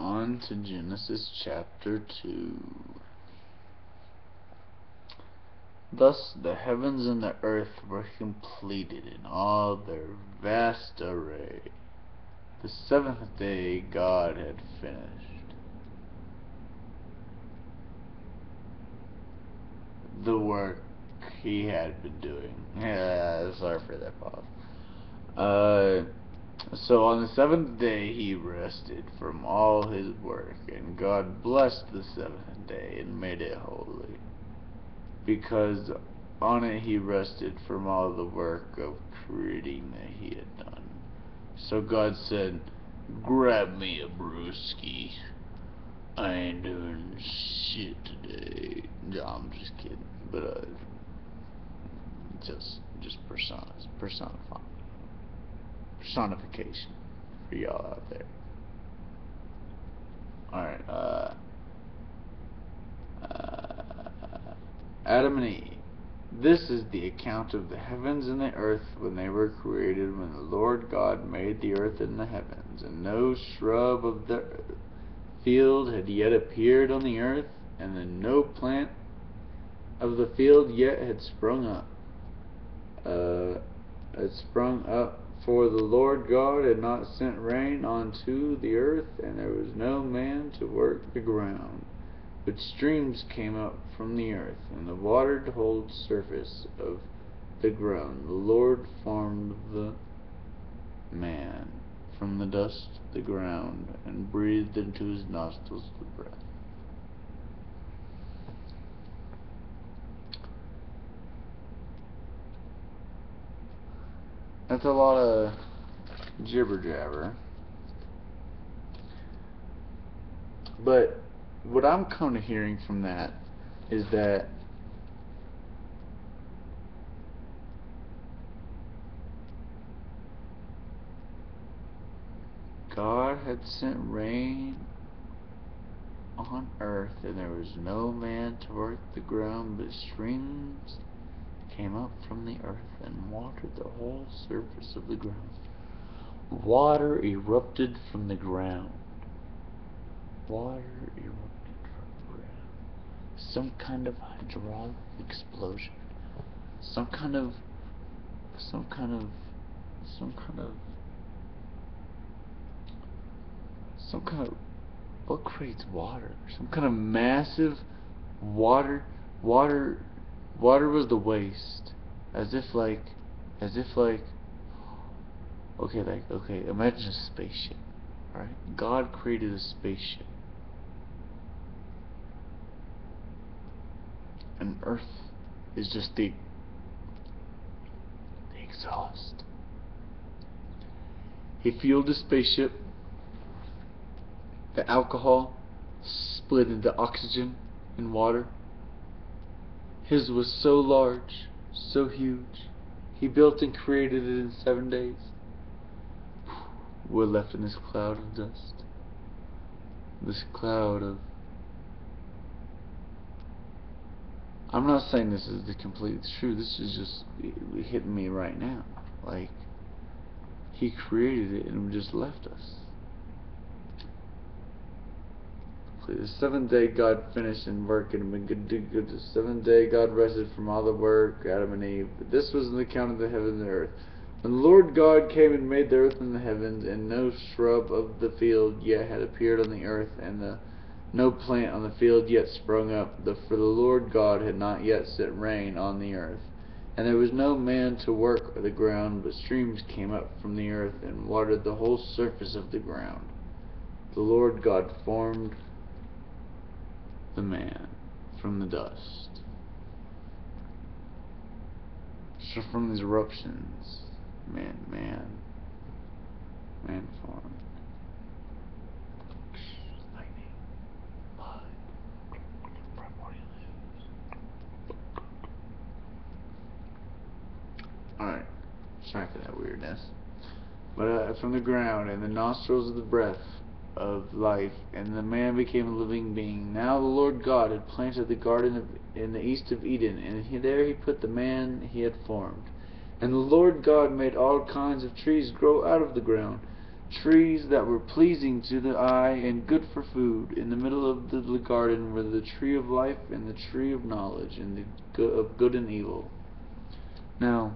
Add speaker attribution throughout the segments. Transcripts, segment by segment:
Speaker 1: On to Genesis chapter 2. Thus the heavens and the earth were completed in all their vast array. The seventh day God had finished the work he had been doing. Sorry for that pause. So on the seventh day he rested from all his work, and God blessed the seventh day and made it holy, because on it he rested from all the work of creating that he had done. So God said, "Grab me a brewski. I ain't doing shit today." No, I'm just kidding. But just personification for y'all out there. Alright, Adam and Eve. This is the account of the heavens and the earth when they were created, when the Lord God made the earth and the heavens, and no shrub of the field had yet appeared on the earth, and then no plant of the field yet had sprung up. For the Lord God had not sent rain onto the earth, and there was no man to work the ground. But streams came up from the earth, and the watered the whole surface of the ground. The Lord formed the man from the dust of the ground, and breathed into his nostrils the breath. That's a lot of jibber jabber. But what I'm kind of hearing from that is that God had sent rain on earth, and there was no man to work the ground, but streams came up from the earth and watered the whole surface of the ground. Water erupted from the ground. Water erupted from the ground. Some kind of hydraulic explosion. Some kind of what creates water? Some kind of massive water was the waste. As if like okay, imagine a spaceship. Alright? God created a spaceship. And Earth is just the exhaust. He fueled the spaceship. The alcohol split into oxygen and water. His was so large, so huge. He built and created it in 7 days. We're left in this cloud of dust. This cloud of... I'm not saying this is the complete truth. This is just hitting me right now. Like, he created it and just left us. The seventh day God finished in work, and the seventh day God rested from all the work, Adam and Eve. This was an account of the heavens and the earth. When the Lord God came and made the earth and the heavens, and no shrub of the field yet had appeared on the earth, and no plant on the field yet sprung up, for the Lord God had not yet sent rain on the earth. And there was no man to work the ground, but streams came up from the earth and watered the whole surface of the ground. The Lord God formed the man from the dust. So from these eruptions, man formed. Lightning, mud, primordial ooze. Alright, sorry for that weirdness. But from the ground, and the nostrils of the breath of life, and the man became a living being. Now the Lord God had planted the garden in the east of Eden, and there he put the man he had formed. And the Lord God made all kinds of trees grow out of the ground, trees that were pleasing to the eye and good for food. In the middle of the garden were the tree of life and the tree of knowledge and of good and evil. Now,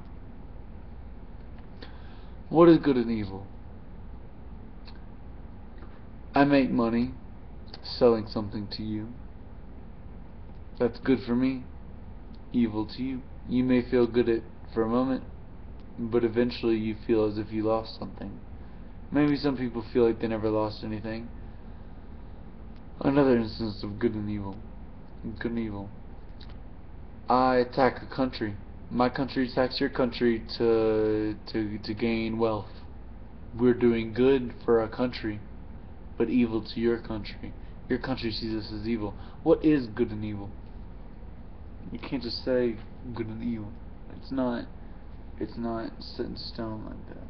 Speaker 1: what is good and evil? I make money selling something to you. That's good for me, evil to you. You may feel good for a moment, but eventually you feel as if you lost something. Maybe some people feel like they never lost anything. Another instance of good and evil. Good and evil. I attack a country. My country attacks your country to gain wealth. We're doing good for our country, but evil to your country. Your country sees us as evil. What is good and evil? You can't just say good and evil. It's not set in stone like that.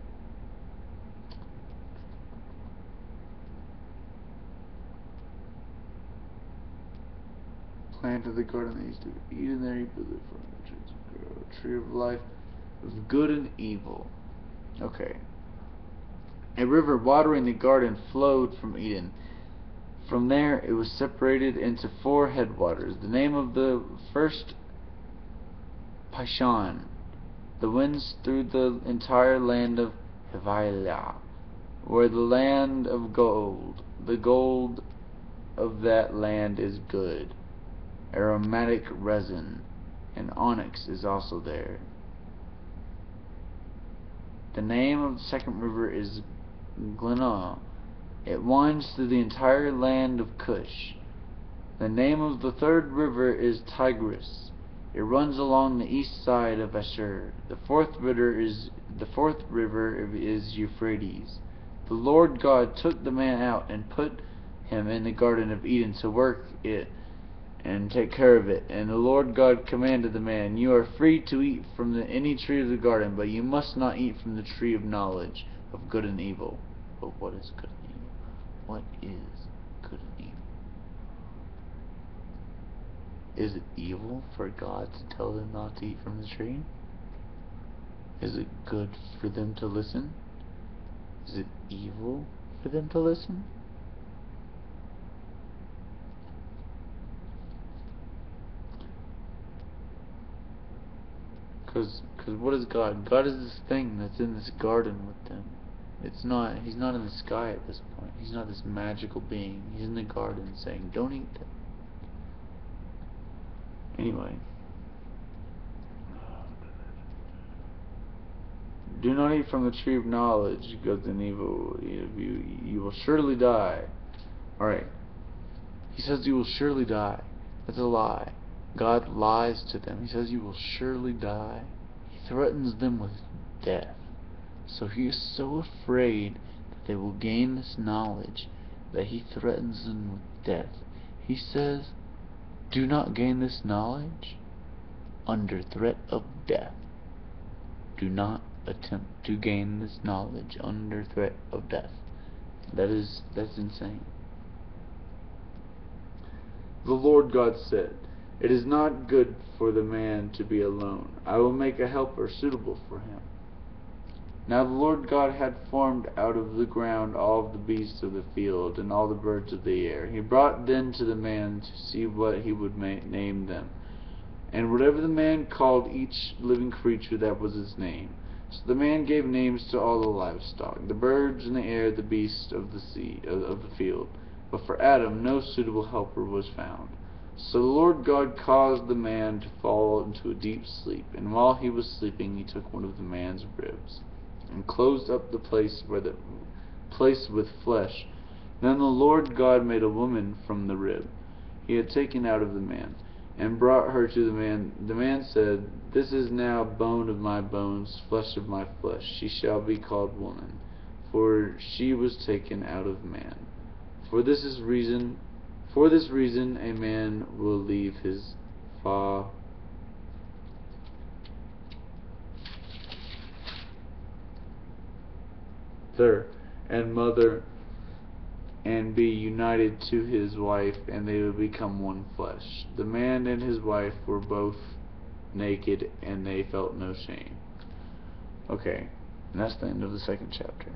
Speaker 1: Plant of the garden that used to eat in there, you put the tree of life of good and evil. Okay. A river watering the garden flowed from Eden. From there it was separated into 4 headwaters. The name of the first, Pishon. The winds through the entire land of Havilah were the land of gold. The gold of that land is good. Aromatic resin and onyx is also there. The name of the second river is Glenah. It winds through the entire land of Cush. The name of the third river is Tigris. It runs along the east side of Ashur. The fourth river is Euphrates. The Lord God took the man out and put him in the Garden of Eden to work it and take care of it. And the Lord God commanded the man, "You are free to eat from any tree of the garden, but you must not eat from the tree of knowledge of good and evil." But what is good and evil? What is good and evil? Is it evil for God to tell them not to eat from the tree? Is it good for them to listen? Is it evil for them to listen? Because what is God? God is this thing that's in this garden with them. He's not in the sky at this point. He's not this magical being. He's in the garden saying, "Don't eat that." Anyway. Do not eat from the tree of knowledge, good and evil. You will surely die. Alright. He says you will surely die. That's a lie. God lies to them. He says you will surely die. He threatens them with death. So he is so afraid that they will gain this knowledge that he threatens them with death. He says, "Do not gain this knowledge under threat of death." Do not attempt to gain this knowledge under threat of death. That's insane. The Lord God said, "It is not good for the man to be alone. I will make a helper suitable for him." Now the Lord God had formed out of the ground all the beasts of the field and all the birds of the air. He brought them to the man to see what he would name them. And whatever the man called each living creature, that was its name. So the man gave names to all the livestock, the birds in the air, the beasts of the field. But for Adam no suitable helper was found. So the Lord God caused the man to fall into a deep sleep, and while he was sleeping he took one of the man's ribs, and closed up the place with flesh. Then the Lord God made a woman from the rib he had taken out of the man, and brought her to the man. The man said, "This is now bone of my bones, flesh of my flesh. She shall be called woman, for she was taken out of man. For this reason a man will leave his father and mother and be united to his wife, and they will become one flesh. The man and his wife were both naked, and they felt no shame." Okay, and that's the end of the second chapter.